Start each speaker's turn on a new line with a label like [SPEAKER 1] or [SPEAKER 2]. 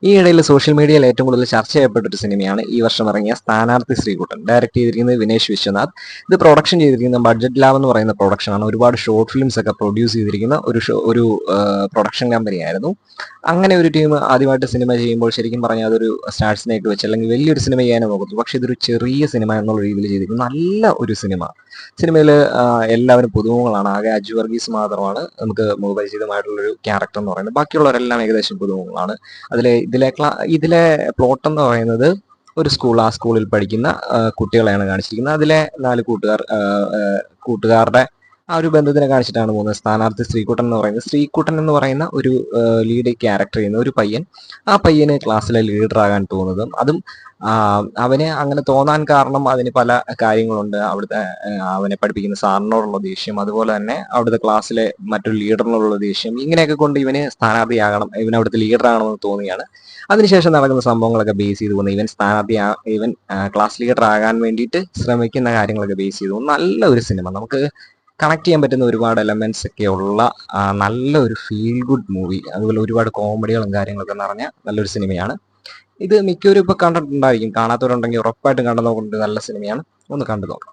[SPEAKER 1] ഈ ഇടയിൽ സോഷ്യൽ മീഡിയയിൽ ഏറ്റവും കൂടുതൽ ചർച്ച ചെയ്യപ്പെട്ട ഒരു സിനിമയാണ് ഈ വർഷം ഇറങ്ങിയ സ്ഥാനാർത്ഥി ശ്രീകുട്ടൻ. ഡയറക്ട് ചെയ്തിരിക്കുന്നത് വിനേഷ് വിശ്വനാഥ്. ഇത് പ്രൊഡക്ഷൻ ചെയ്തിരിക്കുന്ന ബഡ്ജറ്റ് ലാബ് എന്ന് പറയുന്ന പ്രൊഡക്ഷനാണ്. ഒരുപാട് ഷോർട്ട് ഫിലിംസ് ഒക്കെ പ്രൊഡ്യൂസ് ചെയ്തിരിക്കുന്ന ഒരു പ്രൊഡക്ഷൻ കമ്പനിയായിരുന്നു. അങ്ങനെ ഒരു ടീം ആദ്യമായിട്ട് സിനിമ ചെയ്യുമ്പോൾ ശരിക്കും പറഞ്ഞാൽ അതൊരു സ്റ്റാർസിനെയൊക്കെ വെച്ച് അല്ലെങ്കിൽ വലിയൊരു സിനിമ ചെയ്യാനേ നോക്കത്തുള്ളൂ. പക്ഷെ ഇതൊരു ചെറിയ സിനിമ എന്നുള്ള രീതിയിൽ ചെയ്തിരിക്കുന്നു. നല്ല ഒരു സിനിമയിൽ എല്ലാവരും പുതുമുഖങ്ങളാണ്. ആകെ അജു വർഗീസ് മാത്രമാണ് നമുക്ക് പരിചിതമായിട്ടുള്ളൊരു ക്യാരക്ടർ എന്ന് പറയുന്നത്. ബാക്കിയുള്ളവരെല്ലാം ഏകദേശം പുതുമുഖങ്ങളാണ്. ഇതിലെ പ്ലോട്ട് എന്ന് പറയുന്നത് ഒരു ആ സ്കൂളിൽ പഠിക്കുന്ന കുട്ടികളെയാണ് കാണിച്ചിരിക്കുന്നത്. അതിലെ 4 കൂട്ടുകാരുടെ ആ ഒരു ബന്ധത്തിനെ കാണിച്ചിട്ടാണ് പോകുന്നത്. സ്ഥാനാർത്ഥി ശ്രീകുട്ടൻ എന്ന് പറയുന്ന ഒരു ലീഡ് ക്യാരക്ടർ ചെയ്യുന്ന ഒരു പയ്യൻ. ആ പയ്യന് ക്ലാസ്സിലെ ലീഡർ ആകാൻ തോന്നുന്നതും അതും അവന് അങ്ങനെ തോന്നാൻ കാരണം അതിന് പല കാര്യങ്ങളുണ്ട്. അവിടുത്തെ അവനെ പഠിപ്പിക്കുന്ന സാറിനോടുള്ള ദേഷ്യം, അതുപോലെ തന്നെ അവിടുത്തെ ക്ലാസ്സിലെ മറ്റൊരു ലീഡറിനോടുള്ള ദേഷ്യം, ഇങ്ങനെയൊക്കെ കൊണ്ട് ഇവന് സ്ഥാനാർത്ഥിയാകണം, ഇവൻ അവിടുത്തെ ലീഡർ ആകണമെന്ന് തോന്നിയാണ്. അതിനുശേഷം നടക്കുന്ന സംഭവങ്ങളൊക്കെ ബേസ് ചെയ്ത് പോകുന്നത് ഇവൻ ക്ലാസ് ലീഡർ ആകാൻ വേണ്ടിയിട്ട് ശ്രമിക്കുന്ന കാര്യങ്ങളൊക്കെ ബേസ് ചെയ്തു. നല്ല ഒരു സിനിമ, നമുക്ക് കണക്ട് ചെയ്യാൻ പറ്റുന്ന ഒരുപാട് എലമെന്റ്സ് ഒക്കെ ഉള്ള നല്ലൊരു ഫീൽ ഗുഡ് മൂവി. അതുപോലെ ഒരുപാട് കോമഡികളും കാര്യങ്ങളൊക്കെ നിറഞ്ഞ നല്ലൊരു സിനിമയാണ്. ഇത് മിക്കവരും ഇപ്പൊ കണ്ടിട്ടുണ്ടായിരിക്കും. കാണാത്തവരുണ്ടെങ്കിൽ ഉറപ്പായിട്ടും കണ്ടു നോക്കുന്നത് നല്ല സിനിമയാണ്. ഒന്ന് കണ്ടു നോക്കാം.